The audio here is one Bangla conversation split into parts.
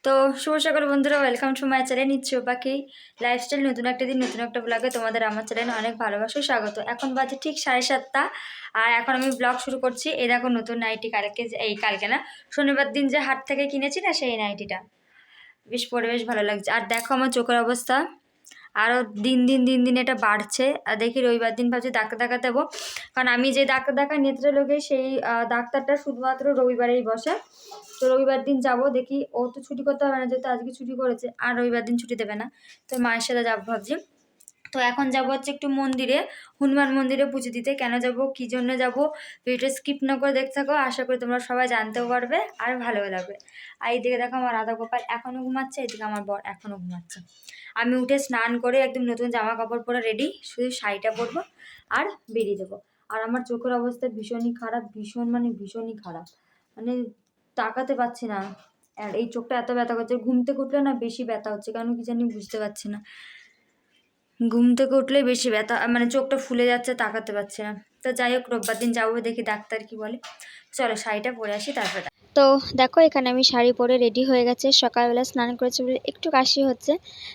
তো শুভ সকাল বন্ধুরা, ওয়েলকাম টু মাই চ্যানেল নিচ্ছি পাখি লাইফস্টাইল। নতুন একটা দিন, নতুন একটা ব্লগে তোমাদের আমার চ্যানেলে অনেক ভালোবাসা স্বাগত। এখন বাজে ঠিক 7:30 আর এখন আমি ব্লগ শুরু করছি। এই দেখো নতুন নাইটি কালকে না, শনিবার দিন যে হাট থেকে কিনেছি না, সেই নাইটিটা বেশ পরে বেশ ভালো লাগছে। আর দেখো আমার চোখের অবস্থা, আরও দিন দিন দিন দিন এটা বাড়ছে। আর দেখি রবিবার দিন ভাবছি ডাক্তার দেখাতে যাবো, কারণ আমি যে ডাক্তার দেখাই নেত্রলোকে, সেই ডাক্তারটা শুধুমাত্র রবিবারেই বসে। তো রবিবার দিন যাব, দেখি ও তো ছুটি করতে হবে না, যেহেতু আজকে ছুটি করেছে, আর রবিবার দিন ছুটি দেবে না। তো মায়ের সাথে যাবো ভাবছি। তো এখন যাবো হচ্ছে একটু মন্দিরে, হনুমান মন্দিরে পুজো দিতে। কেন যাব, কি জন্য যাব, ভিডিও স্কিপ না করে দেখতে থাকো। আশা করি তোমরা সবাই জানতেও পারবে আর ভালোও লাগবে। আর এইদিকে দেখো আমার রাধা গোপাল এখনও ঘুমাচ্ছে, এইদিকে আমার বর এখনও ঘুমাচ্ছে। আমি উঠে স্নান করে একদম নতুন জামা কাপড় পরে রেডি, শুধু শাড়িটা পরবো আর বেরিয়ে দেবো। আর আমার চোখের অবস্থা ভীষণই খারাপ, ভীষণই খারাপ, মানে তাকাতে পারছি না। আর এই চোখটা এত ব্যথা করছে, ঘুম থেকে উঠলে না বেশি ব্যথা হচ্ছে, কারণ কি জানি বুঝতে পারছি না। ঘুম থেকে উঠলেই বেশি ব্যথা, মানে চোখটা ফুলে যাচ্ছে, তাকাতে পারছি না। তো যাই হোক, রোববার দিন যাবো, দেখি ডাক্তার কি বলে। চলো শাড়িটা পরে আসি তারপরে। তো দেখো এখানে আমি শাড়ি পরে রেডি হয়ে গেছে, সকালবেলা স্নান করেছি বলে একটু কাশি হচ্ছে।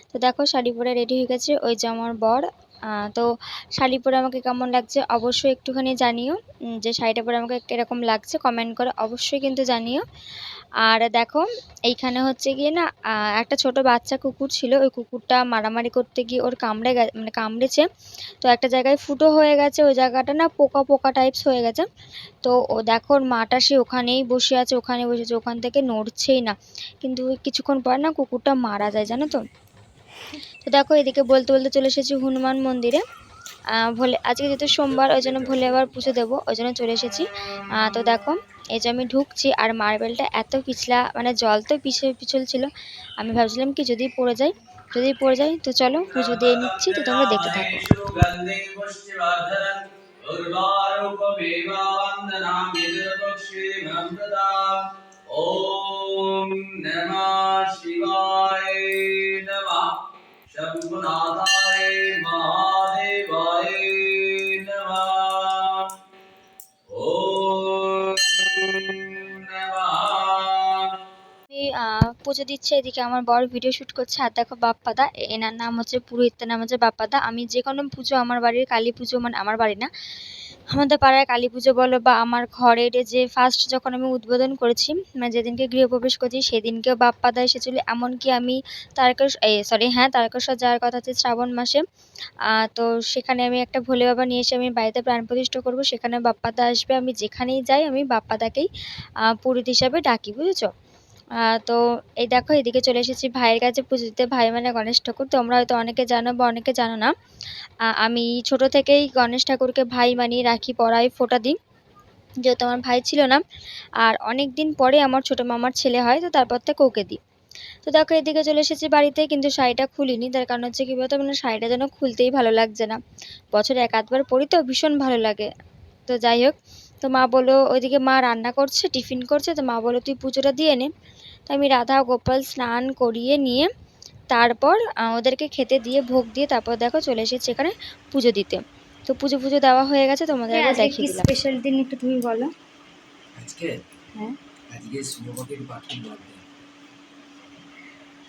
তো দেখো শাড়ি পরে রেডি হয়ে গেছে, ওই যে আমার বর। তো শাড়ি পরে আমাকে কেমন লাগছে অবশ্যই একটুখানি জানিও, যে শাড়িটা পরে আমাকে কিরকম লাগছে কমেন্ট করে অবশ্যই কিন্তু জানিও। আর দেখো এইখানে হচ্ছে গিয়ে না, একটা ছোট বাচ্চা কুকুর ছিল, ওই কুকুরটা মারামারি করতে গিয়ে ওর কামড়েছে। তো একটা জায়গায় ফুটো হয়ে গেছে, ওই জায়গাটা না পোকা পোকা টাইপস হয়ে গেছে। তো ও দেখো ওর মাটা সে ওখানেই বসে আছে, ওখান থেকে নড়ছেই না। কিন্তু কিছুক্ষণ পর না কুকুরটা মারা যায়, জানো তো। তো দেখো এদিকে বলতে বলতে চলে এসেছি হনুমান মন্দিরে। ভোলে আজকে যেহেতু সোমবার, ওই জন্য ভোলে আবার পুজো দেবো, ওই জন্য চলে এসেছি। তো দেখো এই যে আমি ঢুকছি, আর মার্বেলটা এত পিছলা, মানে জল তো পিছল ছিল। আমি ভাবছিলাম কি যদি পড়ে যায়। তো চলো পুজো দিয়ে নিচ্ছি, তো তোমরা দেখতে থাকো। ওম নমঃ শিবায় নমঃ শম্ভুনাথায় মহাদেবায় নমঃ। ওম নমঃ। পুজো দিচ্ছে, এদিকে আমার বর ভিডিও শ্যুট করছে। আর দেখো বাপ্পাদা, এনার নাম হচ্ছে পুরোহিতের নাম হচ্ছে বাপ্পাদা। আমি যে কোনো পুজো, আমার বাড়ির কালী পুজো, মানে আমার বাড়ি না, আমাদের পাড়ায় কালী পুজো বলো, বা আমার ঘরের যে ফার্স্ট যখন আমি উদ্বোধন করেছি, মানে যেদিনকে গৃহপ্রবেশ করছি, সেদিনকেও বাপ্পাদা এসেছিলো। এমনকি আমি তারকেশ্বর যাওয়ার কথা আছে শ্রাবণ মাসে। তো সেখানে আমি একটা ভোলে বাবা নিয়ে এসে আমি বাড়িতে প্রাণ প্রতিষ্ঠা করবো, সেখানে বাপ্পাদা আসবে। আমি যেখানেই যাই আমি বাপ্পাদাকেই পুরোহিত হিসাবে ডাকি, বুঝেছো। তো এই দেখো এদিকে চলে এসেছি ভাইয়ের কাছে পুজো দিতে। ভাই মানে গণেশ ঠাকুর, তোমরা হয়তো অনেকে জানো বা অনেকে জানো না। আমি ছোট থেকেই গণেশ ঠাকুরকে ভাই মানিয়ে রাখি, পড়াই, ফোঁটা দিই, যেহেতু আমার ভাই ছিল না। আর অনেক দিন পরে আমার ছোটো মামার ছেলে হয়, তো তারপর থেকে ওকে দিই। তো দেখো এদিকে চলে এসেছি বাড়িতে, কিন্তু শাড়িটা খুলিনি, তার কারণ হচ্ছে কী বলতো, মানে শাড়িটা যেন খুলতেই ভালো লাগছে না। বছরে এক আধবার পরি তো ভীষণ ভালো লাগে। তো যাই হোক, তো মা বললো, ওইদিকে মা রান্না করছে, টিফিন করছে, তো মা বললো তুই পুজোটা দিয়ে নে। তো আমি রাধা গোপাল স্নান করিয়ে নিয়ে তারপর ওদেরকে খেতে দিয়ে ভোগ দিয়ে তারপর দেখো চলে এসেছি এখানে পুজো দিতে। তো পুজো দেওয়া হয়ে গেছে, তোমাদের একবার দেখিয়ে দিলাম। স্পেশাল দিন একটু তুমি বলো। আজকে হ্যাঁ, আজকে শুভ পাখির বার্থডে।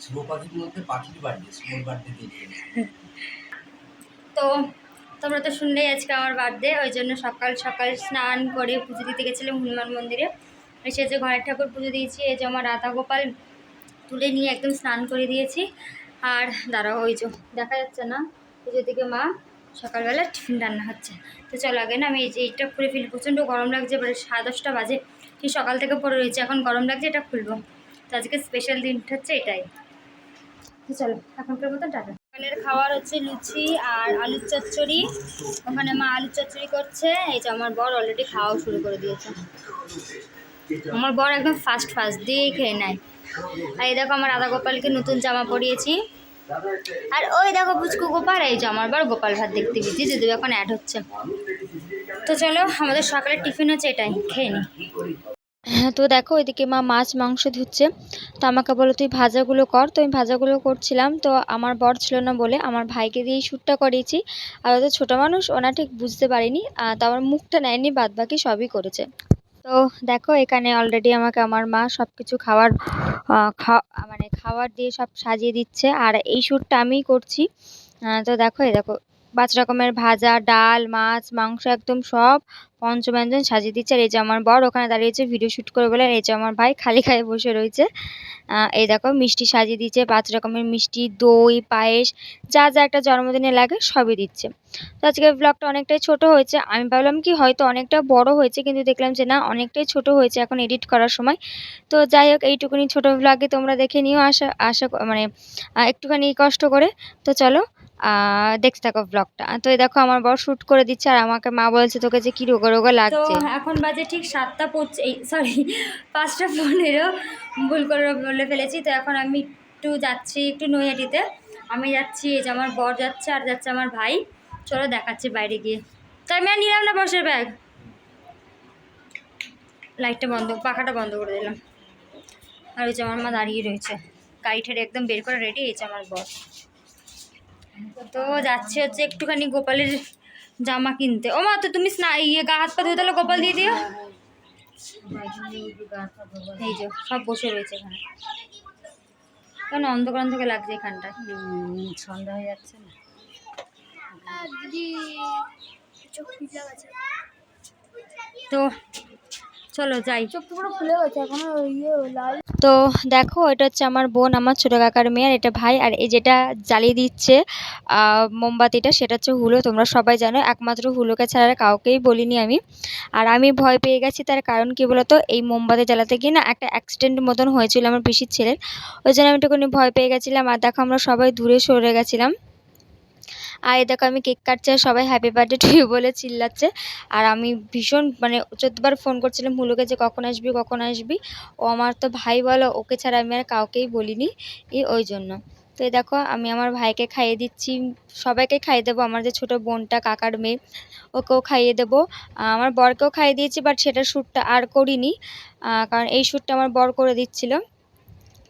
শুভ পাখির মধ্যে পাখির বার্থডে, শুভ বার্থডে দিন। তো তোমরা তো শুনলেই আজকে আমার বার্থডে, ওই জন্য সকাল সকাল স্নান করে পুজো দিতে গেছিলাম হনুমান মন্দিরে। এসে যে ঘরের ঠাকুর পুজো দিয়েছি, এই যে আমার রাধা গোপাল তুলে নিয়ে একদম স্নান করে দিয়েছি। আর দাঁড়াও, ওই যে দেখা যাচ্ছে না, পুজোর দিকে মা সকালবেলা টিফিন রান্না হচ্ছে। তো চলো আগে না আমি এইটা খুলে ফেলি, প্রচণ্ড গরম লাগছে, এবারে 10:30 বাজে, ঠিক সকাল থেকে পড়ে রয়েছে, এখন গরম লাগছে, এটা খুলবো। তো আজকে স্পেশাল দিনটা হচ্ছে এটাই। তো চলো এখনকার মতো টাটা। সকালের খাবার হচ্ছে লুচি আর আলুর চচ্চড়ি, ওখানে মা আলুর চচ্চড়ি করছে। এই যে আমার বর অলরেডি খাওয়াও শুরু করে দিয়েছে। আমার বর একদম ফাস্ট দিয়ে খেয়ে নেয়। আর এই দেখো আমার রাধা গোপালকে নতুন জামা পরিয়েছি। আর ওই দেখো পুচকু গোপাল, এই যে আমার বর গোপাল ভাত দেখতে পেয়েছি, যদিও এখন অ্যাড হচ্ছে। তো চলো আমাদের সকালের টিফিন হচ্ছে এটাই, খেয়ে নিই। হ্যাঁ, তো দেখো ওইদিকে মা মাছ মাংস ধুচ্ছে। তো আমাকে বলো তুই ভাজাগুলো কর, তো আমি ভাজাগুলো করছিলাম। তো আমার বর ছিল না বলে আমার ভাইকে দিয়েই শ্যুটটা করিয়েছি। আর ওদের ছোটো মানুষ, ওনা ঠিক বুঝতে পারিনি, তো আমার মুখটা নেয়নি, বাদ বাকি সবই করেছে। তো দেখো এখানে অলরেডি আমাকে আমার মা সবকিছু খাবার মানে খাবার দিয়ে সব সাজিয়ে দিচ্ছে, আর এই শ্যুটটা আমিই করছি। তো দেখো এই দেখো 5 রকমের ভাজা, ডাল, মাছ, মাংস একদম সব পঞ্চব্যঞ্জন সাজিয়ে দিচ্ছে। আর এই যে আমার বর ওখানে দাঁড়িয়েছে ভিডিও শুট করে বলে, আর এই যে আমার ভাই খালি গায়ে বসে রয়েছে। এই দেখো মিষ্টি সাজিয়ে দিচ্ছে, 5 রকমের মিষ্টি, দই, পায়েস, যা যা একটা জন্মদিনে লাগে সবই দিচ্ছে। তো আজকের ব্লগটা অনেকটাই ছোট হয়েছে, আমি ভাবলাম কি হয়তো অনেকটা বড় হয়েছে, কিন্তু দেখলাম যে না, অনেকটাই ছোট হয়েছে এখন এডিট করার সময়। তো যাই হোক, এইটুকুনি ছোট ব্লগে তোমরা দেখে নিও, আশা আশা মানে একটুখানি কষ্ট করে। তো চলো দেখতে থাকো ব্লগটা। তো এই দেখো আমার বর শুট করে দিচ্ছে, আর আমাকে মা বলছে তোকে যে কি রোগা রোগা লাগছে। তো এখন বাজে ঠিক 7টা 25, সরি 5টা 15, ভুল করে বলে ফেলেছি। তো এখন আমি একটু যাচ্ছি একটু নৈহাটিতে, আমি যাচ্ছি, এই যে আমার বর যাচ্ছে আর যাচ্ছে আমার ভাই। চলো দেখাচ্ছি বাইরে গিয়ে। তো আমি আর নিলাম না বসের ব্যাগ, লাইটটা বন্ধ, পাখাটা বন্ধ করে দিলাম। আর ওই যে আমার মা দাঁড়িয়ে রয়েছে, গাড়ি ঠেড়ে একদম বের করে রেডি, এই যে আমার বর। তো যাচ্ছি হচ্ছে একটুখানি গোপালের জামা কিনতে। ও মা, তো তুমি গা হাত পা ধুয়ে তাহলে গোপাল দিয়ে দিও। এই যে সব বসে রয়েছে এখানে, কেন অন্ধকার অন্ধকার লাগছে এখানটা, সন্ধ্যা হয়ে যাচ্ছে না। তো চলো যাই। তো দেখো এটা হচ্ছে আমার বোন, আমার ছোট কাকার মেয়ে, আর এটা ভাই। আর এই যেটা জ্বালিয়ে দিচ্ছে মোমবাতিটা, সেটা হচ্ছে হুলো। তোমরা সবাই জানো একমাত্র হুলোকে ছাড়া আর কাউকেই বলিনি আমি। আর আমি ভয় পেয়ে গেছি, তার কারণ কি বলতো, এই মোমবাতি জ্বালাতে গিয়ে না একটা অ্যাক্সিডেন্ট মতন হয়েছিল আমার পিসির ছেলের, ওই জন্য আমি একটুখানি ভয় পেয়ে গেছিলাম। আর দেখো আমরা সবাই দূরে সরে গেছিলাম। আর এই দেখো আমি কেক কাটছি, আর সবাই হ্যাপি বার্থডে টু ইউ বলে চিল্লাচ্ছে। আর আমি ভীষণ মানে 14বার ফোন করছিলাম হুলুকে যে কখন আসবি কখন আসবি। ও আমার তো ভাই বলো, ওকে ছাড়া আমি আর কাউকেই বলিনি ওই জন্য। তো এই দেখো আমি আমার ভাইকে খাইয়ে দিচ্ছি, সবাইকে খাইয়ে দেবো, আমার যে ছোট বোনটা কাকার মেয়ে ওকেও খাইয়ে দেবো। আমার বরকেও খাইয়ে দিয়েছি, বাট সেটা শ্যুটটা আর করিনি, কারণ এই শ্যুটটা আমার বর করে দিচ্ছিল।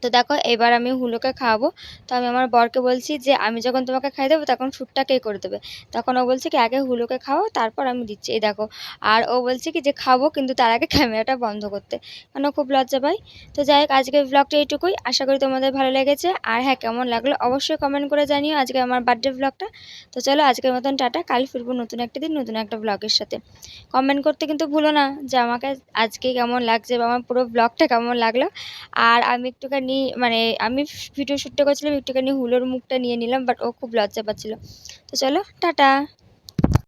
তো দেখো এবার আমি হুলোকে খাওয়াবো। তো আমি আমার বরকে বলছি যে আমি যখন তোমাকে খাইয়ে দেবো তখন শ্যুটটা কে করে দেবে। তখন ও বলছে কি আগে হুলোকে খাওয়াও তারপর আমি দিচ্ছি। এই দেখো, আর ও বলছে কি যে খাবো কিন্তু তার আগে ক্যামেরাটা বন্ধ করতে, কারণ ও খুব লজ্জা পাই। তো যাই হোক, আজকের ব্লগটা এইটুকুই, আশা করি তোমাদের ভালো লেগেছে। আর হ্যাঁ, কেমন লাগলো অবশ্যই কমেন্ট করে জানিও আজকে আমার বার্থডে ব্লগটা। তো চলো আজকের মতন টাটা, কাল ফিরবো নতুন একটা দিন নতুন একটা ব্লগের সাথে। কমেন্ট করতে কিন্তু ভুলো না যে আমাকে আজকে কেমন লাগছে বা আমার পুরো ব্লগটা কেমন লাগলো। আর আমি একটুখানি মানে আমি ভিডিও শ্যুটটা করছিলাম, একটুখানি হুলোর মুখটা নিয়ে নিলাম, বাট ও খুব লজ্জা পাচ্ছিল। তো চলো টাটা।